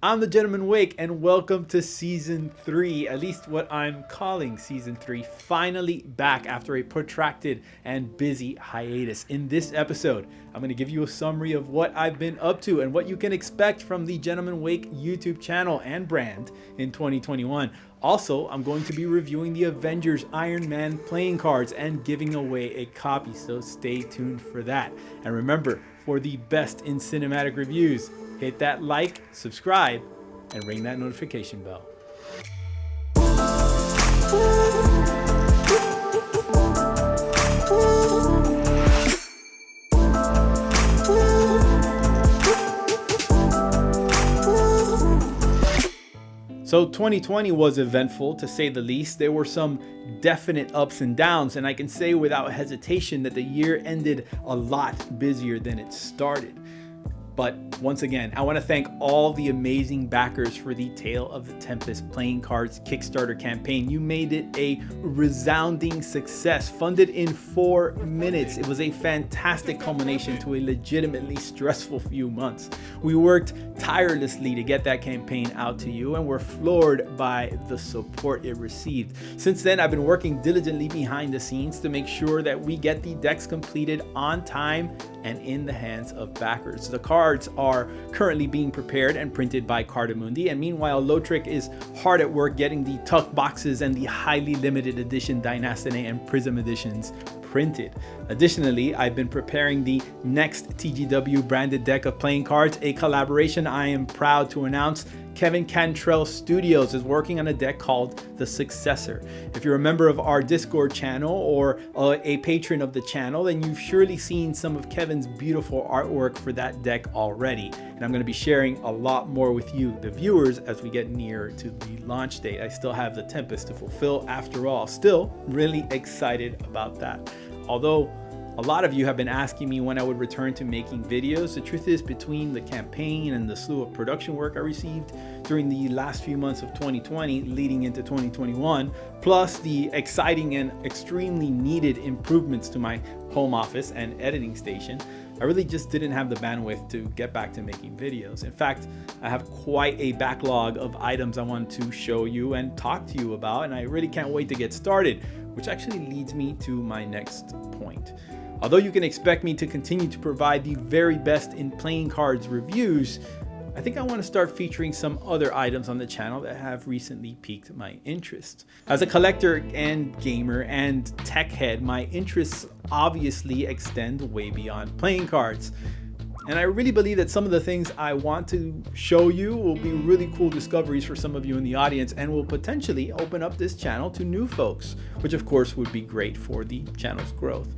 I'm the Gentleman Wake, and welcome to Season 3, at least what I'm calling Season 3, finally back after a protracted and busy hiatus. In this episode, I'm going to give you a summary of what I've been up to and what you can expect from the Gentleman Wake YouTube channel and brand in 2021. Also, I'm going to be reviewing the Avengers Iron Man playing cards and giving away a copy, so stay tuned for that. And remember, for the best in cinematic reviews, hit that like, subscribe, and ring that notification bell. So 2020 was eventful, to say the least. There were some definite ups and downs, and I can say without hesitation that the year ended a lot busier than it started. But once again, I want to thank all the amazing backers for the Tale of the Tempest playing cards Kickstarter campaign. You made it a resounding success, funded in 4 minutes. It was a fantastic culmination to a legitimately stressful few months. We worked tirelessly to get that campaign out to you, and we're floored by the support it received. Since then, I've been working diligently behind the scenes to make sure that we get the decks completed on time and in the hands of backers. The cards are currently being prepared and printed by Cardamundi, and meanwhile Lotric is hard at work getting the tuck boxes and the highly limited edition Dynastine and Prism editions printed. Additionally, I've been preparing the next TGW branded deck of playing cards, a collaboration I am proud to announce. Kevin Cantrell Studios is working on a deck called The Successor. If you're a member of our Discord channel or a patron of the channel, then you've surely seen some of Kevin's beautiful artwork for that deck already. And I'm going to be sharing a lot more with you, the viewers, as we get nearer to the launch date. I still have the Tempest to fulfill after all. Still really excited about that. Although a lot of you have been asking me when I would return to making videos. The truth is, between the campaign and the slew of production work I received during the last few months of 2020 leading into 2021, plus the exciting and extremely needed improvements to my home office and editing station, I really just didn't have the bandwidth to get back to making videos. In fact, I have quite a backlog of items I want to show you and talk to you about, and I really can't wait to get started, which actually leads me to my next point. Although you can expect me to continue to provide the very best in playing cards reviews, I think I want to start featuring some other items on the channel that have recently piqued my interest. As a collector and gamer and tech head, my interests obviously extend way beyond playing cards. And I really believe that some of the things I want to show you will be really cool discoveries for some of you in the audience, and will potentially open up this channel to new folks, which of course would be great for the channel's growth.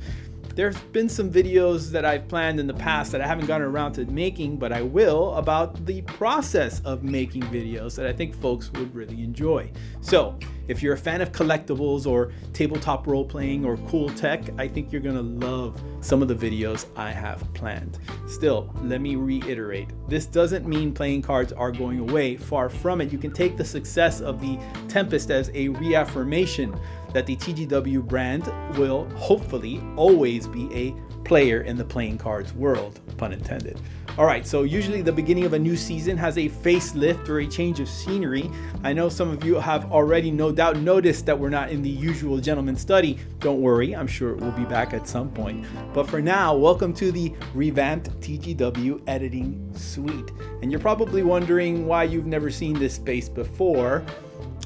There's been some videos that I've planned in the past that I haven't gotten around to making, but I will, about the process of making videos that I think folks would really enjoy. So if you're a fan of collectibles or tabletop role-playing or cool tech, I think you're gonna love some of the videos I have planned. Still, let me reiterate, this doesn't mean playing cards are going away. Far from it. You can take the success of the Tempest as a reaffirmation that the TGW brand will hopefully always be a player in the playing cards world, pun intended. All right, so usually the beginning of a new season has a facelift or a change of scenery. I know some of you have already no doubt noticed that we're not in the usual gentleman study. Don't worry, I'm sure we'll be back at some point. But for now, welcome to the revamped TGW editing suite. And you're probably wondering why you've never seen this space before.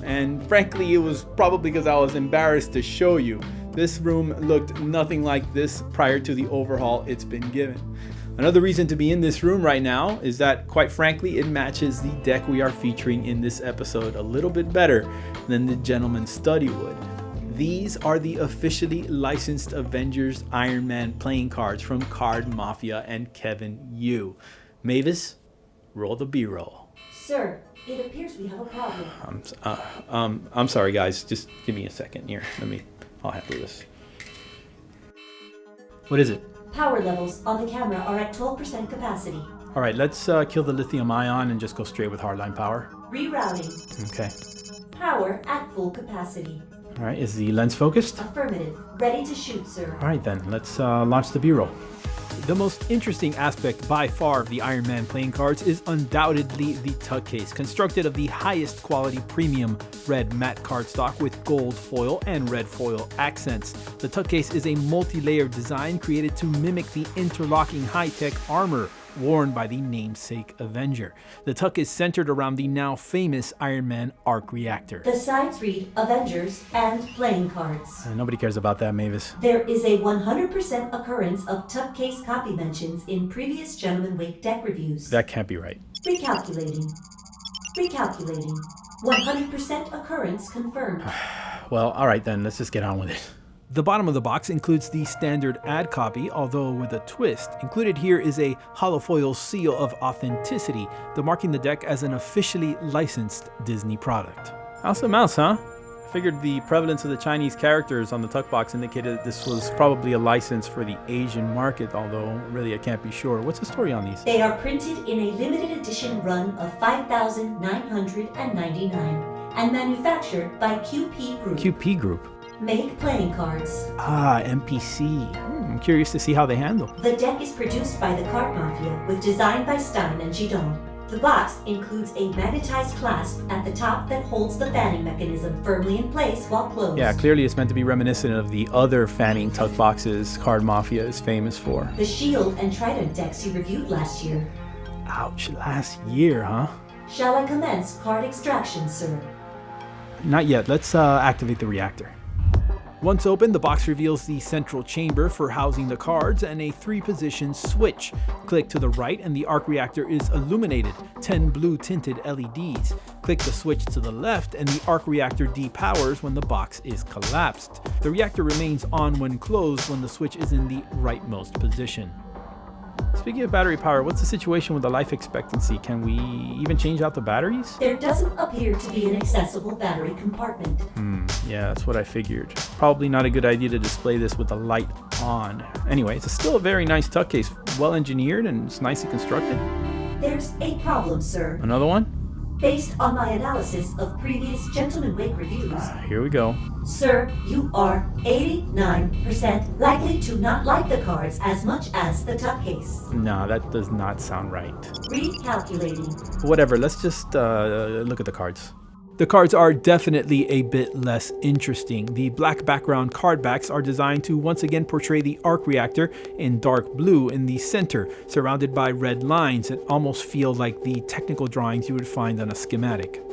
And frankly, it was probably because I was embarrassed to show you. This room looked nothing like this prior to the overhaul it's been given. Another reason to be in this room right now is that, quite frankly, it matches the deck we are featuring in this episode a little bit better than the Gentleman's Study would. These are the officially licensed Avengers Iron Man playing cards from Card Mafia and Kevin Yu. Mavis, roll the B-roll. Sir, it appears we have a problem. I'm sorry, guys. Just give me a second here. I'll handle this. What is it? Power levels on the camera are at 12% capacity. All right, let's kill the lithium ion and just go straight with hardline power. Rerouting. Okay. Power at full capacity. All right, is the lens focused? Affirmative. Ready to shoot, sir. All right then, let's launch the B-roll. The most interesting aspect by far of the Iron Man playing cards is undoubtedly the tuck case, constructed of the highest quality premium red matte cardstock with gold foil and red foil accents. The tuck case is a multi-layered design created to mimic the interlocking high-tech armor worn by the namesake Avenger. The tuck is centered around the now famous Iron Man arc reactor. The sides read Avengers and playing cards. Nobody cares about that, Mavis. There is a 100% occurrence of tuck case copy mentions in previous GentlemanWake deck reviews. That can't be right. Recalculating. Recalculating. 100% occurrence confirmed. Well, alright then, let's just get on with it. The bottom of the box includes the standard ad copy, although with a twist. Included here is a holofoil seal of authenticity, marking the deck as an officially licensed Disney product. House of Mouse, huh? I figured the prevalence of the Chinese characters on the tuck box indicated that this was probably a license for the Asian market, although really I can't be sure. What's the story on these? They are printed in a limited edition run of 5,999 and manufactured by QP Group. QP Group. Make playing cards. Ah, MPC. I'm curious to see how they handle. The deck is produced by the Card Mafia with design by Stein and Gidon. The box includes a magnetized clasp at the top that holds the fanning mechanism firmly in place while closed. Yeah, clearly it's meant to be reminiscent of the other fanning tuck boxes Card Mafia is famous for. The Shield and Trident decks you reviewed last year. Ouch, last year, huh? Shall I commence card extraction, sir? Not yet. Let's activate the reactor. Once open, the box reveals the central chamber for housing the cards and a 3-position switch. Click to the right and the arc reactor is illuminated, 10 blue tinted LEDs. Click the switch to the left and the arc reactor depowers when the box is collapsed. The reactor remains on when closed when the switch is in the rightmost position. Speaking of battery power, what's the situation with the life expectancy? Can we even change out the batteries? There doesn't appear to be an accessible battery compartment. Yeah, that's what I figured. Probably not a good idea to display this with the light on. Anyway, it's still a very nice tuck case, well engineered and it's nicely constructed. There's a problem, sir. Another one? Based on my analysis of previous GentlemanWake reviews, Here we go. sir, you are 89% likely to not like the cards as much as the tuck case. No, that does not sound right. Recalculating. Whatever, let's just look at the cards. The cards are definitely a bit less interesting. The black background card backs are designed to once again portray the arc reactor in dark blue in the center, surrounded by red lines that almost feel like the technical drawings you would find on a schematic.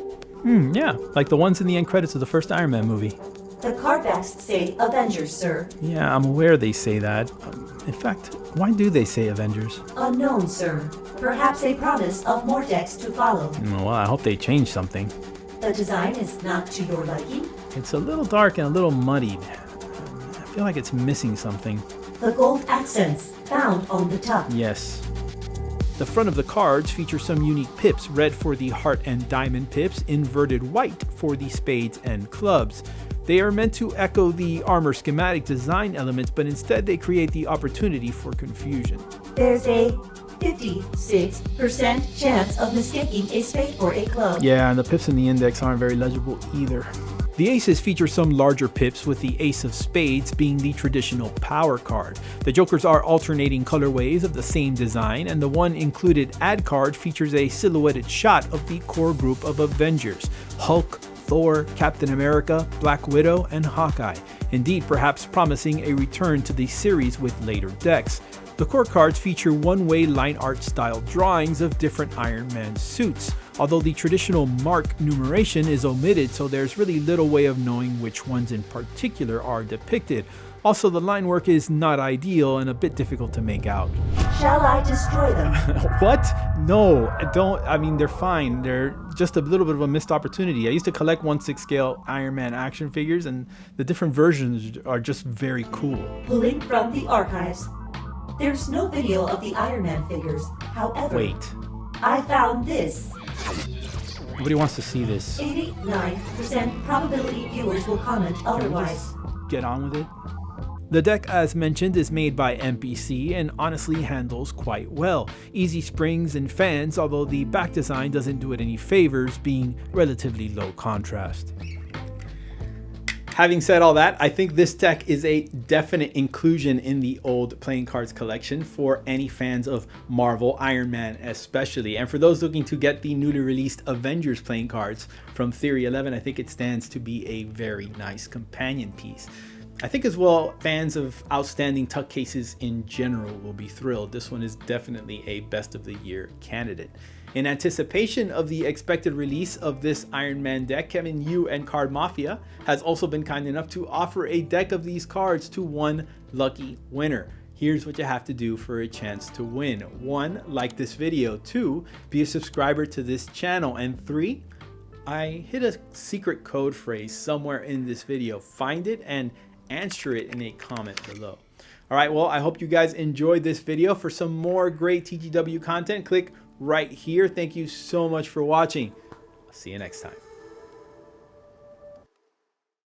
Yeah, like the ones in the end credits of the first Iron Man movie. The card backs say Avengers, sir. Yeah, I'm aware they say that. In fact, why do they say Avengers? Unknown, sir. Perhaps a promise of more decks to follow. Well, I hope they change something. The design is not to your liking. It's a little dark and a little muddied. I feel like it's missing something. The gold accents found on the top. Yes. The front of the cards feature some unique pips, red for the heart and diamond pips, inverted white for the spades and clubs. They are meant to echo the armor schematic design elements, but instead they create the opportunity for confusion. There's a 56% chance of mistaking a spade for a club. Yeah, and the pips in the index aren't very legible either. The aces feature some larger pips, with the ace of spades being the traditional power card. The jokers are alternating colorways of the same design, and the one included ad card features a silhouetted shot of the core group of Avengers: Hulk, Thor, Captain America, Black Widow, and Hawkeye. Indeed, perhaps promising a return to the series with later decks. The core cards feature one-way line art style drawings of different Iron Man suits, although the traditional mark numeration is omitted, so there's really little way of knowing which ones in particular are depicted. Also, the line work is not ideal and a bit difficult to make out. Shall I destroy them? What? No, don't. I mean, they're fine. They're just a little bit of a missed opportunity. I used to collect 1/6 scale Iron Man action figures, and the different versions are just very cool. Pulling from the archives. There's no video of the Iron Man figures. However, Wait. I found this. Nobody wants to see this. 89% probability viewers will comment Can we otherwise. just get on with it? The deck, as mentioned, is made by MPC and honestly handles quite well. Easy springs and fans, although the back design doesn't do it any favors, being relatively low contrast. Having said all that, I think this deck is a definite inclusion in the old playing cards collection for any fans of Marvel, Iron Man especially. And for those looking to get the newly released Avengers playing cards from Theory 11, I think it stands to be a very nice companion piece. I think as well, fans of outstanding tuck cases in general will be thrilled. This one is definitely a best of the year candidate. In anticipation of the expected release of this Iron Man deck, Kevin Yu and Card Mafia has also been kind enough to offer a deck of these cards to one lucky winner. Here's what you have to do for a chance to win. 1, like this video. 2, be a subscriber to this channel. And 3, I hit a secret code phrase somewhere in this video. Find it and answer it in a comment below. All right, well, I hope you guys enjoyed this video. For some more great TGW content, click right here. Thank you so much for watching. I'll see you next time.